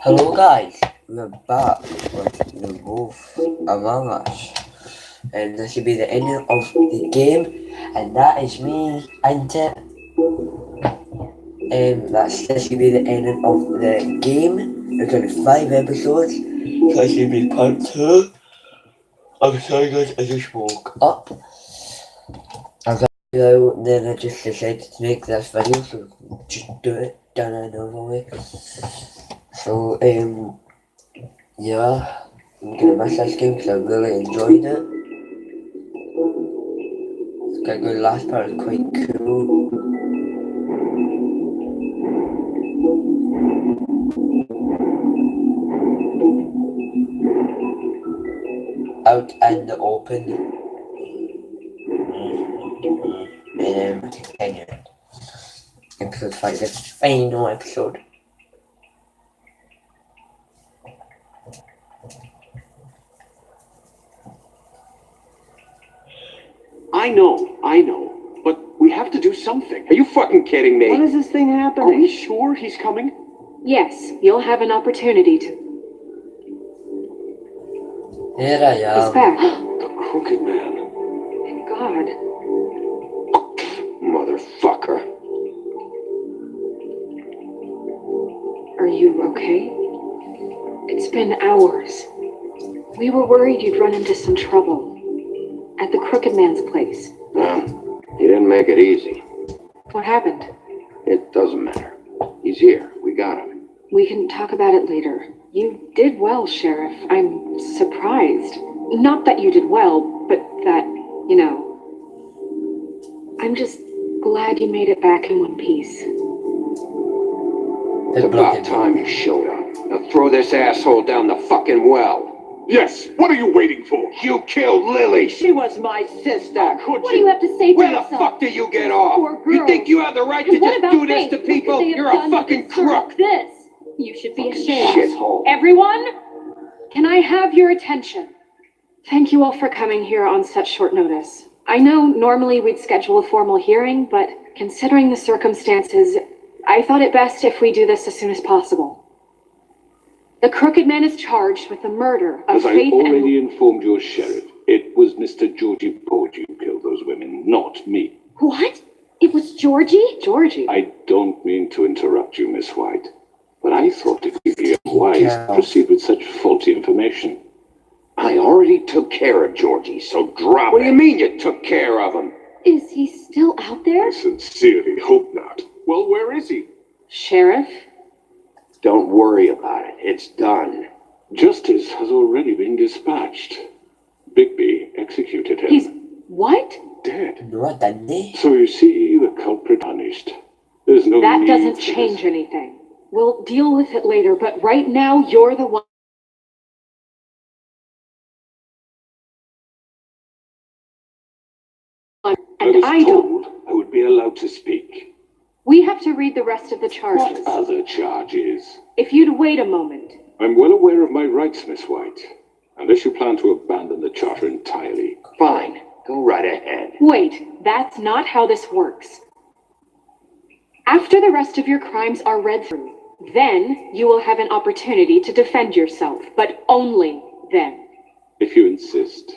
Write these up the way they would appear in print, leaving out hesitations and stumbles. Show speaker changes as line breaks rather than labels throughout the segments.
Hello guys, we're back with the Wolf Among Us, and this should be the ending of the game, and that is me, and this should be the ending of the game. There's only 5 episodes, so this should be part 2. I'm sorry guys, I just woke up. Then I just decided to make this video, so just do it, done and over with. So, yeah, I'm gonna miss this game because I really enjoyed it. It's got a good last part, is quite cool. Out in the open. And continue. Episode 5, the final episode.
I know, but we have to do something. Are you fucking kidding me?
When is this thing happening?
Are we sure he's coming?
Yes, you'll have an opportunity to.
Here I am.
He's back.
The Crooked Man.
Thank God.
Motherfucker.
Are you okay? It's been hours. We were worried you'd run into some trouble. At the Crooked Man's place.
He didn't make it easy.
What happened?
It doesn't matter. He's here. We got him.
We can talk about it later. You did well, Sheriff. I'm surprised. Not that you did well, but that, I'm just glad you made it back in one piece.
It's about time you showed up. Now throw this asshole down the fucking well.
Yes, what are you waiting for?
You killed Lily.
She was my sister.
Could
What do you have to say for
Where the
yourself?
fuck do you get off?
Poor
You
girl.
think you have the right to
And what
just
about
do this
Faith?
to
What could
people?
they have
You're a
done to
fucking
deserve
crook.
This. You should be ashamed.
Shithole.
Everyone, can I have your attention? Thank you all for coming here on such short notice. I know normally we'd schedule a formal hearing, but considering the circumstances, I thought it best if we do this as soon as possible. The Crooked Man is charged with the murder of
As I
Faith
already informed your sheriff, it was Mr. Georgie Porgy who killed those women, not me.
What? It was Georgie?
Georgie.
I don't mean to interrupt you, Miss White, but I thought it would be unwise to proceed with such faulty information.
I already took care of Georgie, so drop it. What do you mean you took care of him?
Is he still out there?
I sincerely hope not. Well, where is he?
Sheriff?
Don't worry about it. It's done.
Justice has already been dispatched. Bigby executed him.
He's what?
Dead.
What, didn't they?
So you see, the culprit punished. There's no
That
need
doesn't
for
change
this.
anything. We'll deal with it later, but right now you're the one. And
I was
I don't.
told I would be allowed to speak.
We have to read the rest of the charges.
What other charges?
If you'd wait a moment.
I'm well aware of my rights, Miss White. Unless you plan to abandon the charter entirely.
Fine. Go right ahead.
Wait, that's not how this works. After the rest of your crimes are read through, then you will have an opportunity to defend yourself, but only then.
If you insist.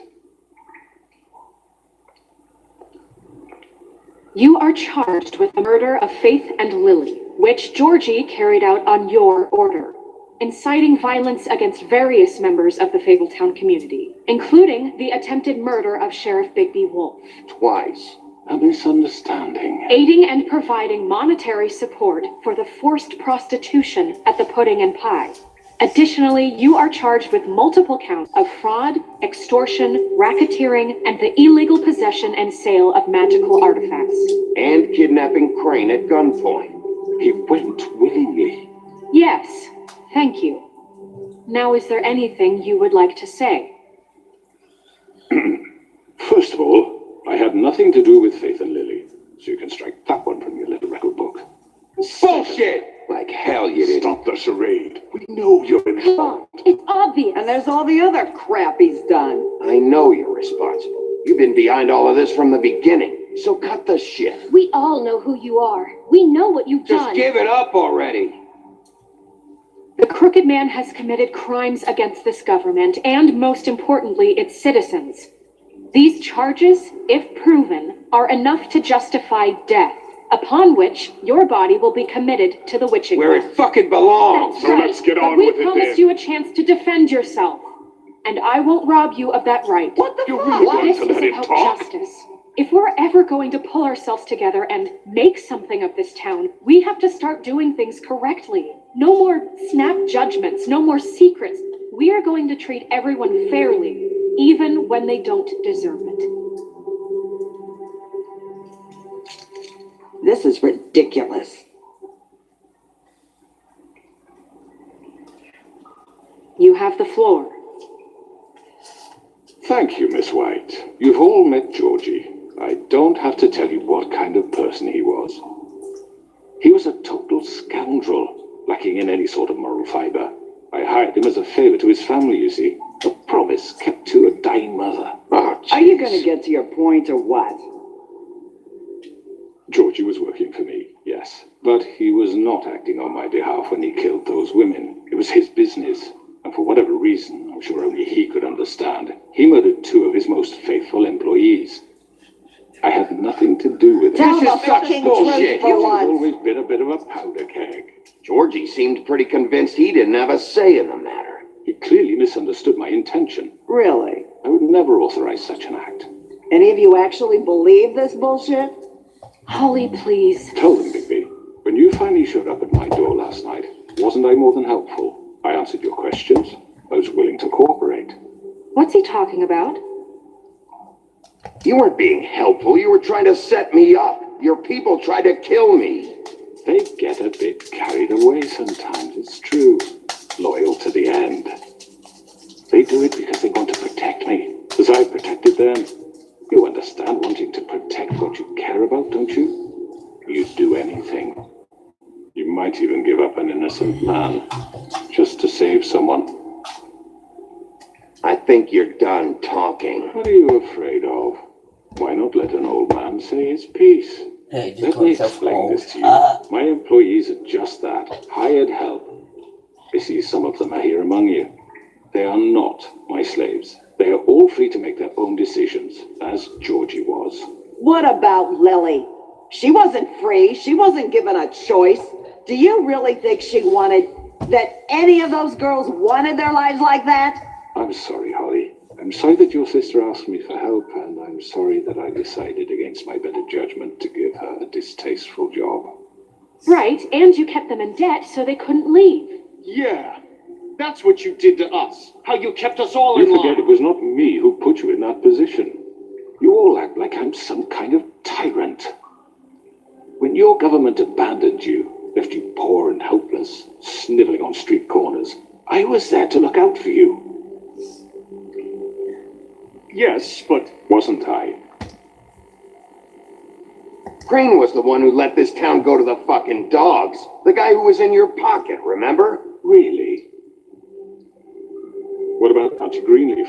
You are charged with the murder of Faith and Lily, which Georgie carried out on your order, inciting violence against various members of the Fabletown community, including the attempted murder of Sheriff Bigby Wolf.
Twice.
A misunderstanding.
Aiding and providing monetary support for the forced prostitution at the Pudding and Pie. Additionally, you are charged with multiple counts of fraud, extortion, racketeering, and the illegal possession and sale of magical artifacts.
And kidnapping Crane at gunpoint.
He went willingly.
Yes, thank you. Now, is there anything you would like to say?
First of all, I had nothing to do with Faith and Lily, so you can strike that one from your little record book.
Bullshit! Like hell you didn't.
Stop the charade. We know you're involved.
It's obvious.
And there's all the other crap he's done.
I know you're responsible. You've been behind all of this from the beginning. So cut the shit.
We all know who you are. We know what you've
Just
done.
give it up already.
The Crooked Man has committed crimes against this government and, most importantly, its citizens. These charges, if proven, are enough to justify death, upon which your body will be committed to the witching
Where
ground.
it fucking belongs.
That's right,
let's get
but
on
we
with it
promised
then.
you a chance to defend yourself, and I won't rob you of that right.
What the
You
fuck?
really want
This
to
is
let him
about
talk?
justice. If we're ever going to pull ourselves together and make something of this town, we have to start doing things correctly. No more snap judgments, no more secrets. We are going to treat everyone fairly, even when they don't deserve it.
This is ridiculous.
You have the floor.
Thank you, Miss White. You've all met Georgie. I don't have to tell you what kind of person he was. He was a total scoundrel, lacking in any sort of moral fiber. I hired him as a favor to his family, you see. A promise kept to a dying mother.
Oh,
Are you
jeez.
gonna get to your point or what?
Georgie was working for me, yes. But he was not acting on my behalf when he killed those women. It was his business. And for whatever reason, I'm sure only he could understand, he murdered 2 of his most faithful employees. I had nothing to do with it.
Tell
This
the
is such
fucking
bullshit.
truth for
He's
once.
always been a bit of a powder keg.
Georgie seemed pretty convinced he didn't have a say in the matter.
He clearly misunderstood my intention.
Really?
I would never authorize such an act.
Any of you actually believe this bullshit?
Holly, please.
Tell them, Bigby, when you finally showed up at my door last night, wasn't I more than helpful? I answered your questions. I was willing to cooperate.
What's he talking about?
You weren't being helpful. You were trying to set me up. Your people tried to kill me.
They get a bit carried away sometimes, it's true. Loyal to the end. They do it because they want to protect me, as I protected them. You understand wanting to protect what you care about, don't you? You'd do anything. You might even give up an innocent man, just to save someone.
I think you're done talking.
What are you afraid of? Why not let an old man say his piece?
Hey, just
Let
call
me
yourself
explain
old.
this to you. My employees are just that, hired help. I see some of them are here among you. They are not my slaves. They are all free to make their own decisions, as Georgie was.
What about Lily? She wasn't free. She wasn't given a choice. Do you really think that any of those girls wanted their lives like that?
I'm sorry, Holly. I'm sorry that your sister asked me for help, and I'm sorry that I decided against my better judgment to give her a distasteful job.
Right, and you kept them in debt so they couldn't leave.
Yeah, that's what you did to us. How you kept us all
You
in
forget
line.
it was not me who put you in that position. You all act like I'm some kind of tyrant. When your government abandoned you, left you poor and helpless, sniveling on street corners, I was there to look out for you.
Yes, but
Wasn't I?
Crane was the one who let this town go to the fucking dogs. The guy who was in your pocket, remember?
Really? What about Auntie Greenleaf?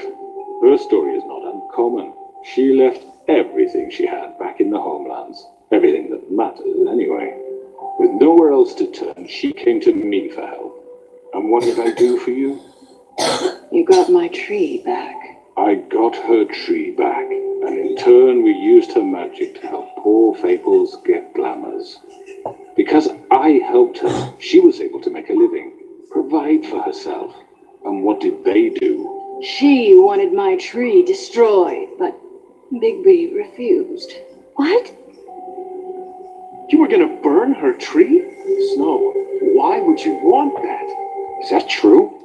Her story is not uncommon. She left everything she had back in the homelands. Everything that matters, anyway. With nowhere else to turn, she came to me for help. And what did I do for you?
You got my tree back.
I got her tree back, and in turn we used her magic to help poor Fables get glamours. Because I helped her, she was able to make a living, provide for herself. And what did they do?
She wanted my tree destroyed, but Bigby refused.
What?
you were gonna burn her tree? Snow, why would you want that?
Is that true?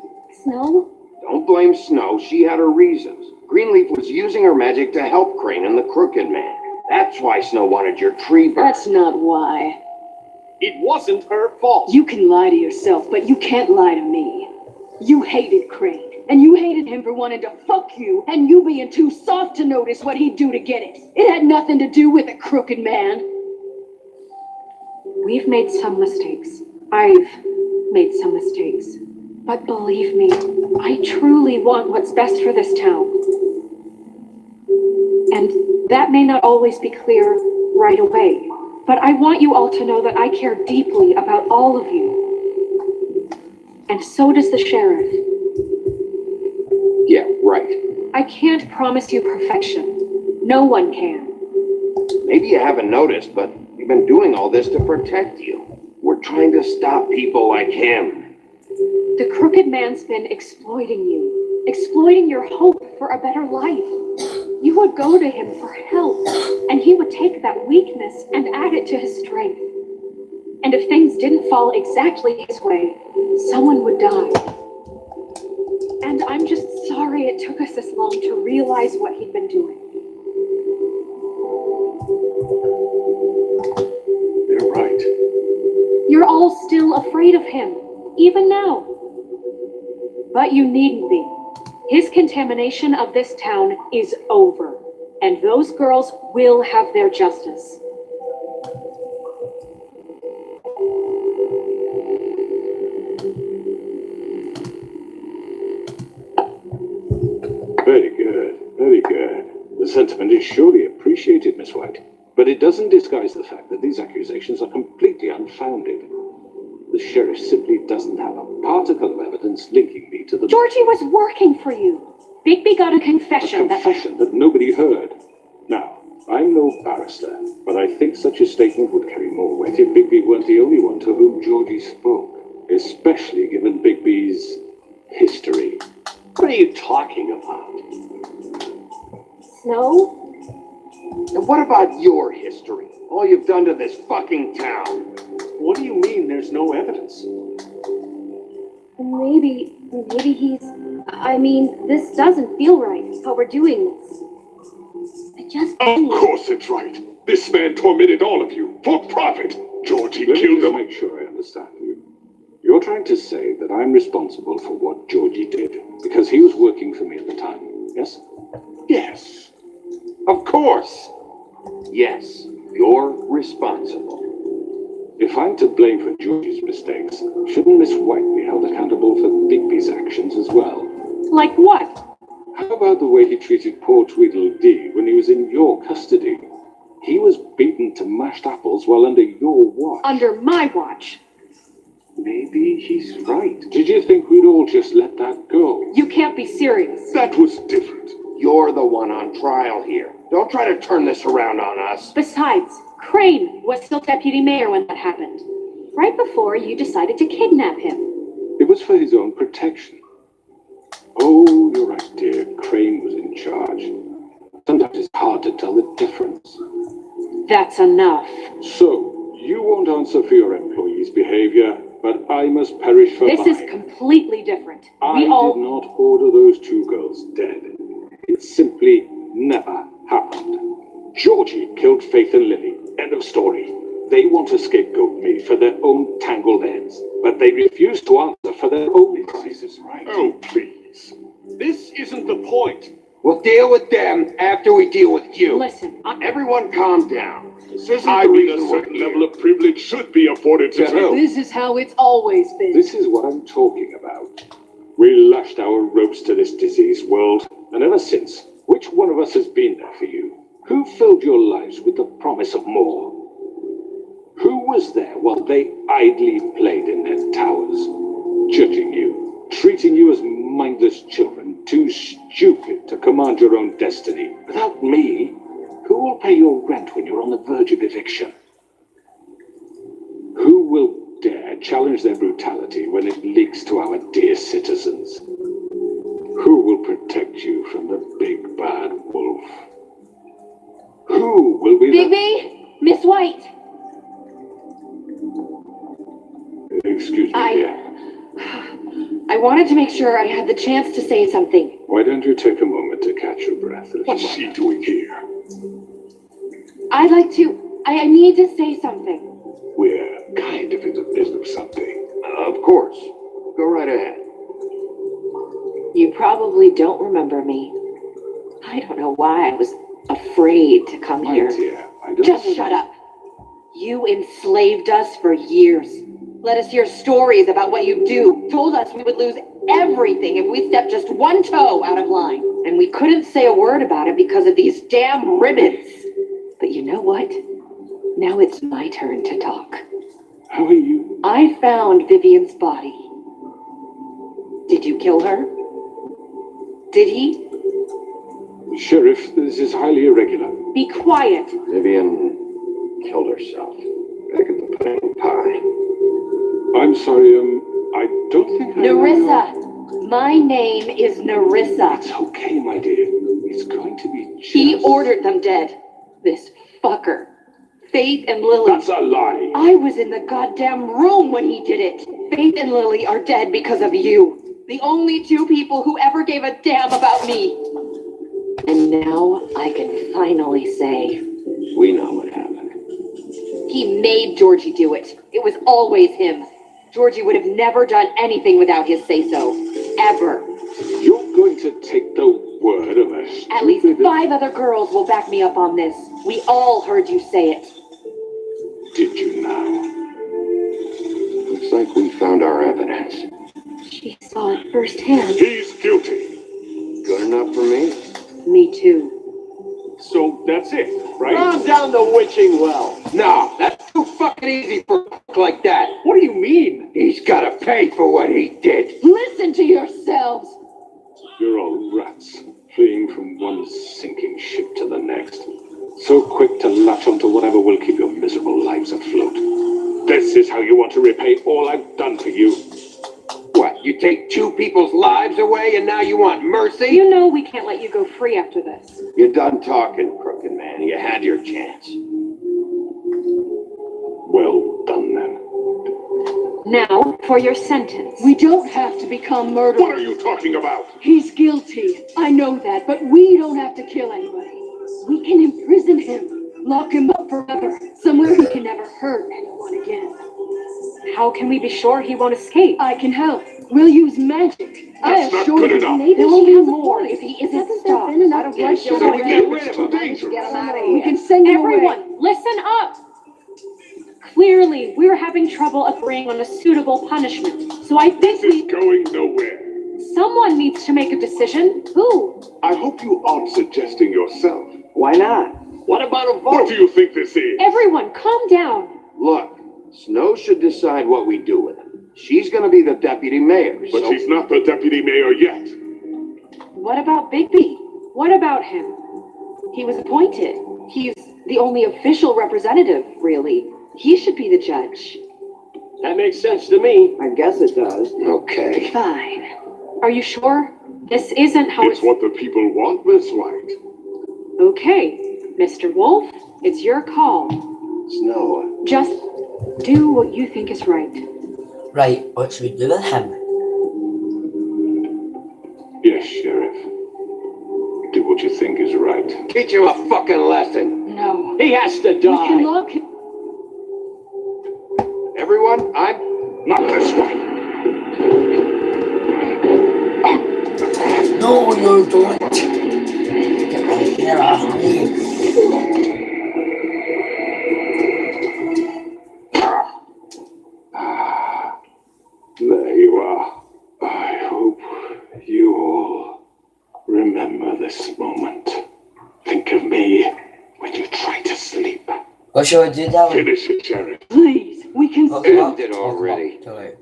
Snow?
Don't blame Snow. She had her reasons. Greenleaf was using her magic to help Crane and the Crooked Man. That's why Snow wanted your tree burned.
That's not why.
It wasn't her fault.
You can lie to yourself, but you can't lie to me. You hated Crane, and you hated him for wanting to fuck you, and you being too soft to notice what he'd do to get it. It had nothing to do with the Crooked Man.
We've made some mistakes. I've made some mistakes. But believe me, I truly want what's best for this town. And that may not always be clear right away, but I want you all to know that I care deeply about all of you. And so does the sheriff.
Yeah, right.
I can't promise you perfection. No one can.
Maybe you haven't noticed, but we've been doing all this to protect you. We're trying to stop people like him.
The crooked man's been exploiting you, exploiting your hope for a better life. You would go to him for help, and he would take that weakness and add it to his strength. And if things didn't fall exactly his way, someone would die. And I'm just sorry it took us this long to realize what he'd been doing.
You're right.
You're all still afraid of him, even now. But you needn't be. His contamination of this town is over, and those girls will have their justice.
Very good, very good. The sentiment is surely appreciated, Miss White. But it doesn't disguise the fact that these accusations are completely unfounded. The sheriff simply doesn't have a particle of evidence linking me to the...
Georgie was working for you. Bigby got a confession
that nobody heard. Now, I'm no barrister, but I think such a statement would carry more weight if Bigby weren't the only one to whom Georgie spoke, especially given Bigby's history.
What are you talking about?
Snow?
And what about your history? All you've done to this fucking town?
What do you mean there's no evidence?
Maybe he's... I mean, this doesn't feel right, how we're doing this. I just...
Of course it's right. This man tormented all of you, for profit. Georgie killed them. Make sure I understand you. You're trying to say that I'm responsible for what Georgie did, because he was working for me at the time, yes?
Yes. Of course. Yes, you're responsible.
If I'm to blame for Georgie's mistakes, shouldn't Miss White be held accountable for Bigby's actions as well?
Like what?
How about the way he treated poor Tweedledee when he was in your custody? He was beaten to mashed apples while under your watch.
Under my watch.
Maybe he's right. Did you think we'd all just let that go?
You can't be serious.
That was different.
You're the one on trial here. Don't try to turn this around on us.
Besides, Crane was still deputy mayor when that happened. Right before you decided to kidnap him.
It was for his own protection. Oh, you're right, dear. Crane was in charge. Sometimes it's hard to tell the difference.
That's enough.
So, you won't answer for your employees' behavior, but I must perish for mine.
This is completely different.
I did not order those two girls dead. It simply never happened. Georgie killed Faith and Lily. End of story. They want to scapegoat me for their own tangled ends, but they refuse to answer for their own crimes. Right? Oh, please.
This isn't the point.
We'll deal with them after we deal with you.
Listen,
Everyone calm down. This isn't
I
the
mean,
reason
a
we're
certain
here.
level of privilege should be afforded to you.
This is how it's always been.
This is what I'm talking about. We lashed our ropes to this diseased world, and ever since, which one of us has been there for you? Who filled your lives with the promise of more? Who was there while they idly played in their towers, judging you, treating you as mindless children, too stupid to command your own destiny? Without me, who will pay your rent when you're on the verge of eviction? Who will dare challenge their brutality when it leaks to our dear citizens? Who will protect you from the big bad wolf? Who will be
Bigby? Miss White?
Excuse me, dear.
I wanted to make sure I had the chance to say something.
Why don't you take a moment to catch your breath? What's she doing here?
I'd like to... I need to say something.
We're kind of in the middle of something.
Of course. Go right ahead.
You probably don't remember me. I don't know why I was afraid to come
My
here.
dear, I don't...
Just shut up. You enslaved us for years. Let us hear stories about what you do. Told us we would lose everything if we stepped just one toe out of line. And we couldn't say a word about it because of these damn ribbons. But you know what? Now it's my turn to talk.
How are you?
I found Vivian's body. Did you kill her? Did he?
Sheriff, this is highly irregular.
Be quiet.
Vivian killed herself. Back at the Pine Pie.
I'm sorry, I don't think I...
Nerissa! My name is Nerissa.
It's okay, my dear. It's going to be just...
He ordered them dead. This fucker. Faith and Lily.
That's a lie.
I was in the goddamn room when he did it. Faith and Lily are dead because of you. The only two people who ever gave a damn about me. And now I can finally say,
We know what happened.
he made Georgie do it. It was always him. Georgie would have never done anything without his say-so. Ever.
You're going to take the word of a stupid...
At least 5 other girls will back me up on this. We all heard you say it.
Did you now?
Looks like we found our evidence.
She saw it firsthand.
He's guilty.
Good enough for me?
Me too.
So that's it, right?
Run down the witching well. No, that's too fucking easy for a fuck like that.
What do you mean?
He's gotta pay for what he did.
Listen to yourselves.
You're all rats, fleeing from one sinking ship to the next. So quick to latch onto whatever will keep your miserable lives afloat. This is how you want to repay all I've done for you.
What, you take 2 people's lives away and now you want mercy?
You know we can't let you go free after this.
You're done talking, crooked man. You had your chance.
Well done, then.
Now, for your sentence.
We don't have to become murderers.
What are you talking about?
He's guilty. I know that, but we don't have to kill anybody. We can imprison him, lock him up forever, somewhere he can never hurt anyone again.
How can we be sure he won't escape?
I can help. We'll use magic.
That's not good enough.
Maybe
There will
she
be
has a
more
point.
if he isn't
Hasn't there
stopped.
been enough
I don't
blood
get
So
sure
we
we
get rid of him.
Get him out of
We
here.
can send you away.
Everyone, listen up! Clearly, we're having trouble agreeing on a suitable punishment. So I think
This is going nowhere.
someone needs to make a decision. Who?
I hope you aren't suggesting yourself.
Why not? What about a
What
vote?
do you think this is?
Everyone, calm down.
Look, Snow should decide what we do with him. She's gonna be the deputy mayor,
But
so...
she's not the deputy mayor yet.
What about Bigby? What about him?
He was appointed. He's the only official representative, really. He should be the judge.
That makes sense to me. I guess it does. Okay.
Fine.
Are you sure? This isn't how
It's what the people want, Miss White.
Okay, Mr. Wolf, it's your call.
Snow,
Just do what you think is right.
Right, what should we do with him?
Yes, Sheriff. Do what you think is right.
teach him a fucking lesson.
No.
He has to
We can
die.
lock him.
Everyone,
Not this way.
No, you don't! Get the hell off me!
There you are. I hope you all remember this moment. Think of me when you try to sleep.
What shall we do, Darren?
Finish it, Sheriff.
Please, we can
Oh,
still.
End it already.
Too late.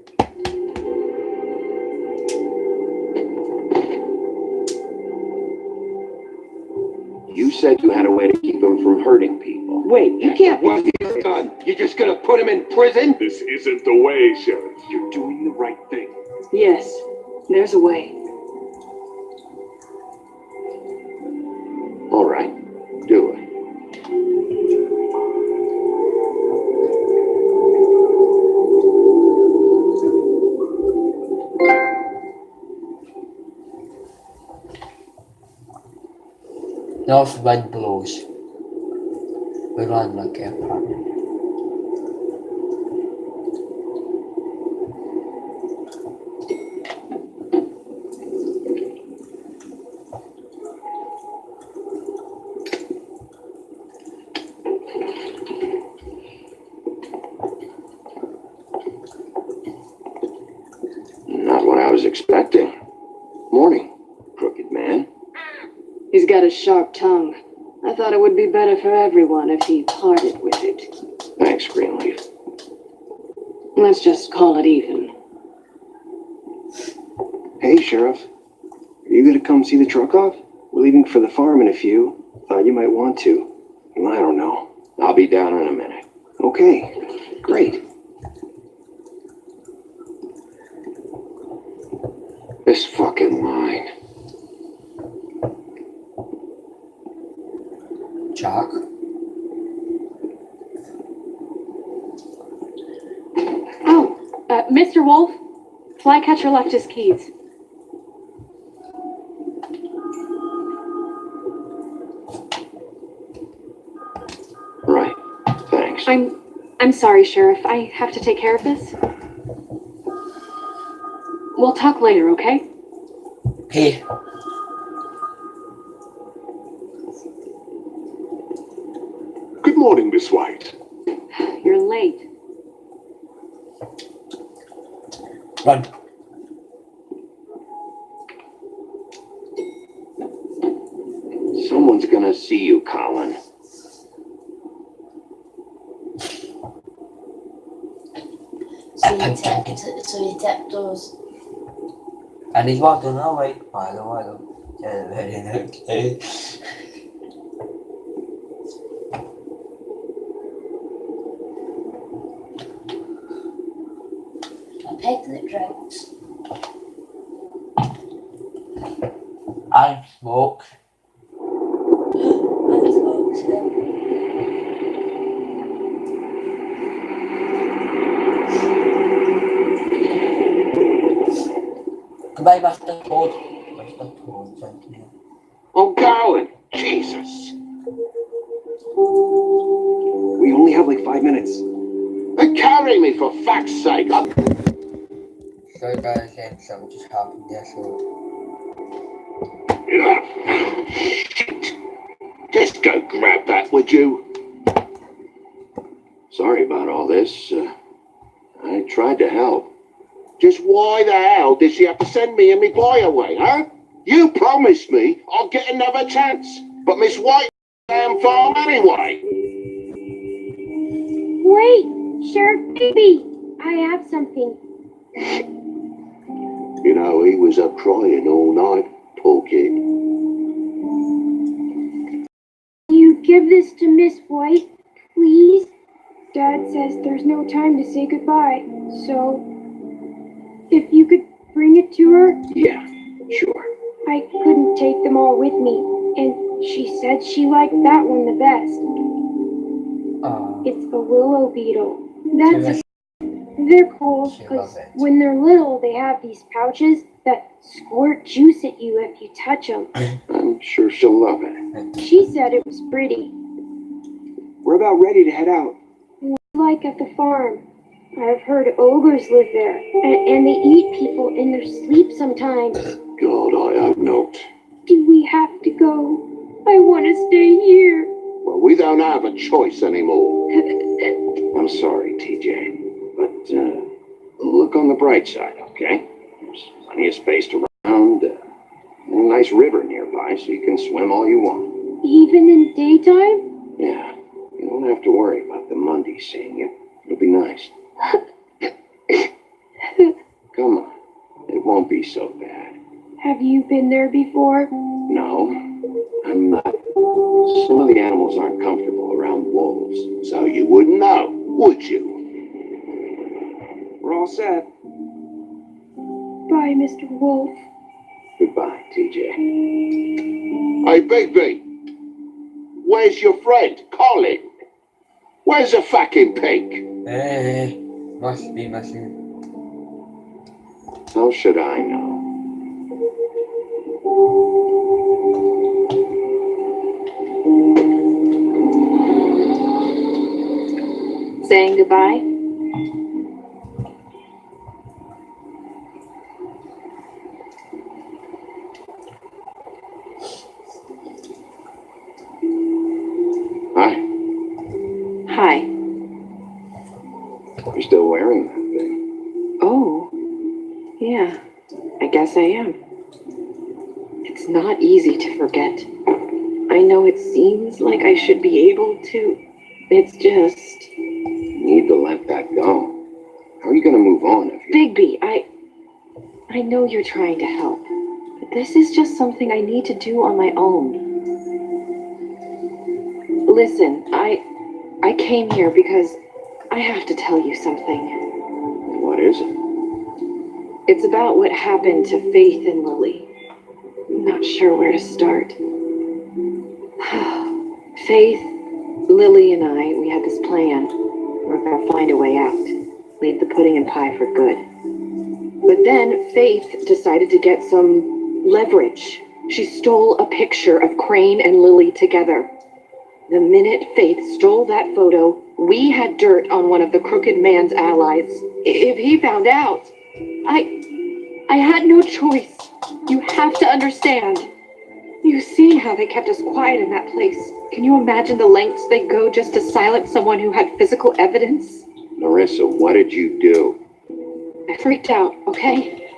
You said you had a way to keep him from hurting people. Wait, you can't. What he's done? You're just gonna put him in prison?
This isn't the way, Sheriff. You're doing the right thing.
Yes, there's a way.
All right, do it.
North wind blows. We run like a apartment.
Not what I was expecting. Morning, crooked man.
He's got a sharp tongue. I thought it would be better for everyone if he parted with it.
Thanks, Greenleaf.
Let's just call it even.
Hey, Sheriff. Are you gonna come see the truck off? We're leaving for the farm in a few. Thought you might want to. I don't know.
I'll be down in a minute.
Okay, great.
This fucking line.
Chuck.
Oh, Mr. Wolf, Flycatcher left his keys.
Right. Thanks.
I'm sorry, Sheriff. I have to take care of this. We'll talk later, okay?
Hey.
Good morning, Miss White.
You're late.
Run.
Someone's gonna see you, Colin.
So he tapped us.
And he's walking away. Hello. Yeah, very okay.
A pig that drinks.
And smoke.
And smokes him.
Goodbye, Master Toad. Master Toad, thank you.
I'm going. Jesus.
We only have like 5 minutes.
And carry me for fuck's sake.
Sorry guys, something just happened there, so...
Shit. Just go grab that, would you? Sorry about all this. I tried to help. Just why the hell did she have to send me and me boy away, huh? You promised me I'll get another chance. But Miss White damn farm anyway.
Wait, Sheriff Baby, I have something.
You know, he was up crying all night, poor kid.
You give this to Miss White, please? Dad says there's no time to say goodbye, so if you could bring it to her.
Yeah, sure.
I couldn't take them all with me, and she said she liked that one the best. It's a willow beetle. They're cool because when they're little, they have these pouches that squirt juice at you if you touch them.
I'm sure she'll love it.
She said it was pretty.
We're about ready to head out.
Like at the farm. I've heard ogres live there, and they eat people in their sleep sometimes.
God, I hope not.
Do we have to go? I want to stay here.
Well, we don't have a choice anymore. I'm sorry, TJ. But, look on the bright side, okay? There's plenty of space to round. A nice river nearby, so you can swim all you want.
Even in daytime?
Yeah. You don't have to worry about the Monday seeing you. It'll be nice. Come on. It won't be so bad.
Have you been there before?
No. I'm not. Some of the animals aren't comfortable around wolves, so you wouldn't know, would you?
We're all set.
Bye, Mr. Wolf.
Goodbye, TJ. Hey, Bigby. Where's your friend, Colin? Where's the fucking pig?
Hey, must be.
How should I know?
Saying goodbye?
Hi.
Hi.
You're still wearing that thing.
Oh, yeah, I guess I am. It's not easy to forget. I know it seems like I should be able to. It's just...
You need to let that go. How are you going to move on if you...
Bigby,
I know you're trying to help, but this is just something I need to do on my own. Listen, I came here because I have to tell you something.
What is it?
It's about what happened to Faith and Lily. I'm not sure where to start. Faith, Lily, and I, we had this plan. We're gonna find a way out. Leave the pudding and pie for good. But then Faith decided to get some leverage. She stole a picture of Crane and Lily together. The minute Faith stole that photo, we had dirt on one of the crooked man's allies. If he found out, I had no choice. You have to understand. You've seen how they kept us quiet in that place. Can you imagine the lengths they go just to silence someone who had physical evidence?
Marissa, what did you do?
I freaked out, okay?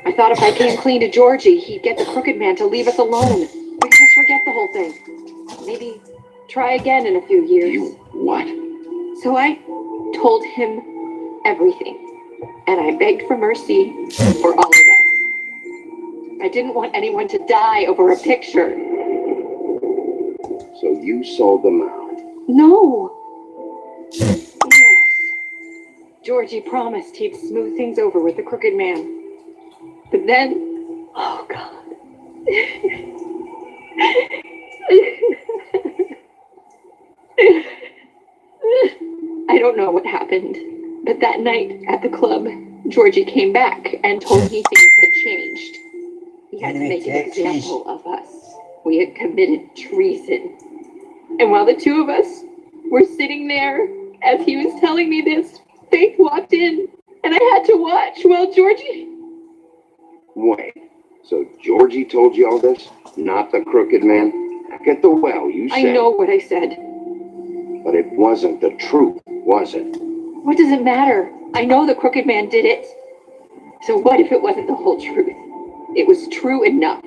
I thought if I came clean to Georgie, he'd get the crooked man to leave us alone. We could just forget the whole thing. Maybe try again in a few years.
You what?
So I told him everything. And I begged for mercy for all of us. I didn't want anyone to die over a picture.
So you sold them out.
No. Yes. Georgie promised he'd smooth things over with the crooked man. But then, oh God. I don't know what happened, but that night at the club, Georgie came back and told me things had changed. He had to make an example of us. We had committed treason. And while the two of us were sitting there, as he was telling me this, Faith walked in, and I had to watch while Georgie...
Wait, so Georgie told you all this? Not the crooked man? Back at the well, you said...
I know what I said.
But it wasn't the truth, was it?
What does it matter? I know the crooked man did it. So what if it wasn't the whole truth? It was true enough.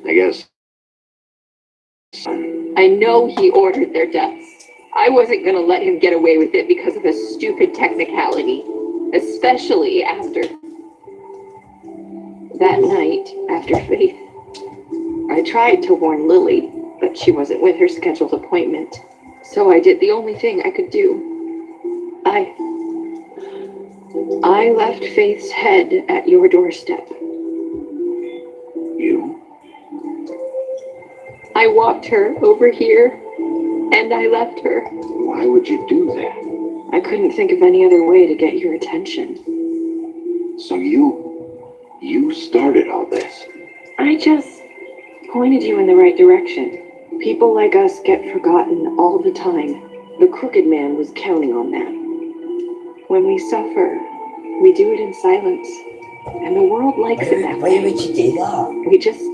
I guess...
I know he ordered their deaths. I wasn't gonna let him get away with it because of a stupid technicality. Especially after... that night, after Faith. I tried to warn Lily, but she wasn't with her scheduled appointment. So I did the only thing I could do. I left Faith's head at your doorstep.
You?
I walked her over here, and I left her.
Why would you do that?
I couldn't think of any other way to get your attention.
So you started all this?
I just pointed you in the right direction. People like us get forgotten all the time. The crooked man was counting on that. When we suffer, we do it in silence. And the world likes it that way.
Why would you do that?
We just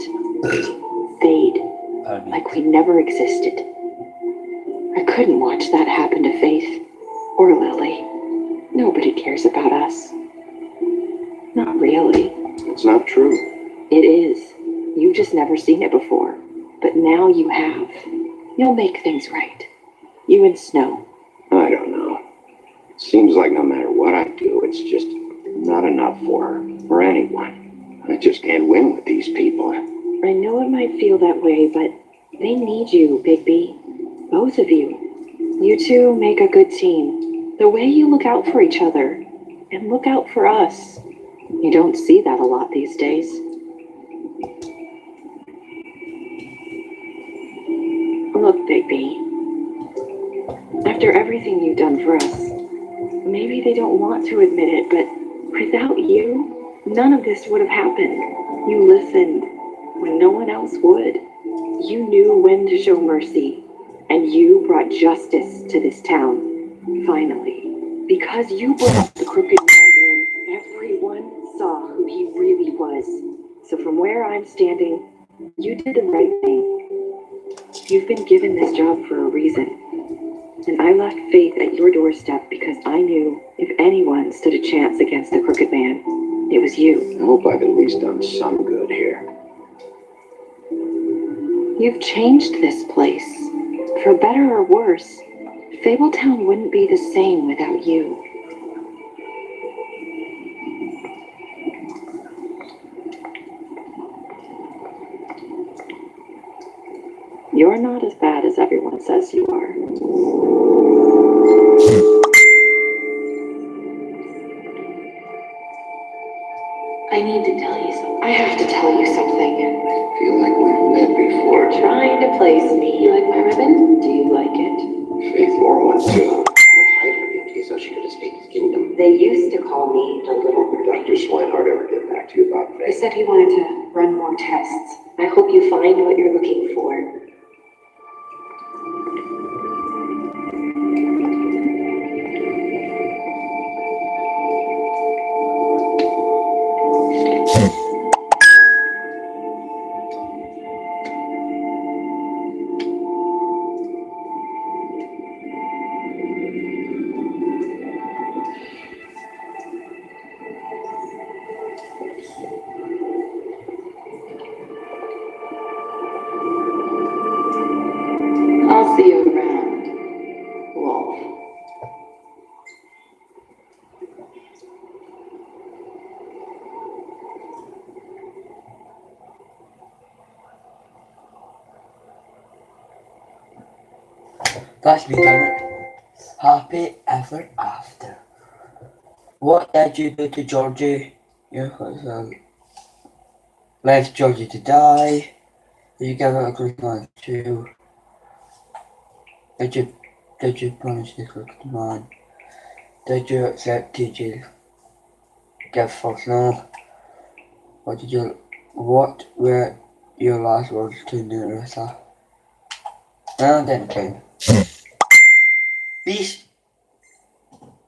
fade, like we never existed. I couldn't watch that happen to Faith or Lily. Nobody cares about us. Not really.
It's not true.
It is. You've just never seen it before. But now you have. You'll make things right. You and Snow.
I don't know. It seems like no matter what I do, it's just not enough for her, or anyone. I just can't win with these people.
I know it might feel that way, but they need you, Bigby. Both of you. You two make a good team. The way you look out for each other, and look out for us. You don't see that a lot these days. Look, Bigby. After everything you've done for us, maybe they don't want to admit it, but without you, none of this would have happened. You listened when no one else would. You knew when to show mercy, and you brought justice to this town, finally. Because you brought the crooked man in, everyone saw who he really was. So from where I'm standing, you did the right thing. You've been given this job for a reason. And I left Faith at your doorstep because I knew if anyone stood a chance against the crooked man, it was you.
I hope I've at least done some good here.
You've changed this place. For better or worse, Fabletown wouldn't be the same without you.
You're not as bad as everyone says you are. I need to tell you something. I have to tell you something.
I feel like we've met before.
Trying to place me. You like my ribbon? Do you like it?
Faith Laurel and Sue would hide her beauty so she could escape the kingdom.
They used to call me the little.
Did Dr. Swinehart ever get back to you about
He
Faith?
said he wanted to run more tests. I hope you find what you're looking for. I'll see you around, Wolf.
That's me done it. Happy ever after. What did you do to Georgie? You left Georgie to die. Did you give her a click on two? Did you punish the crooked man? Did you accept TJ's gift for Snow? What were your last words to Nerissa? And then again. Peace,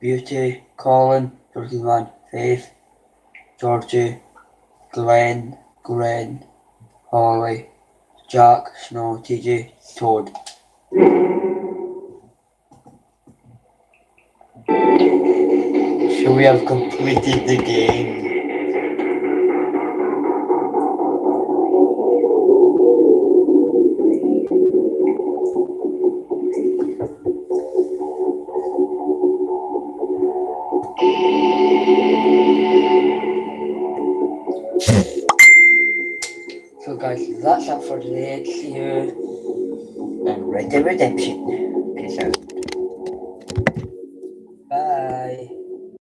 Beauty, Colin, Crooked Man, Faith, Georgie, Glenn, Holly, Jack, Snow, TJ, Toad. So we have completed the game. So guys, that's it for today. See you in Red Dead Redemption. Peace out.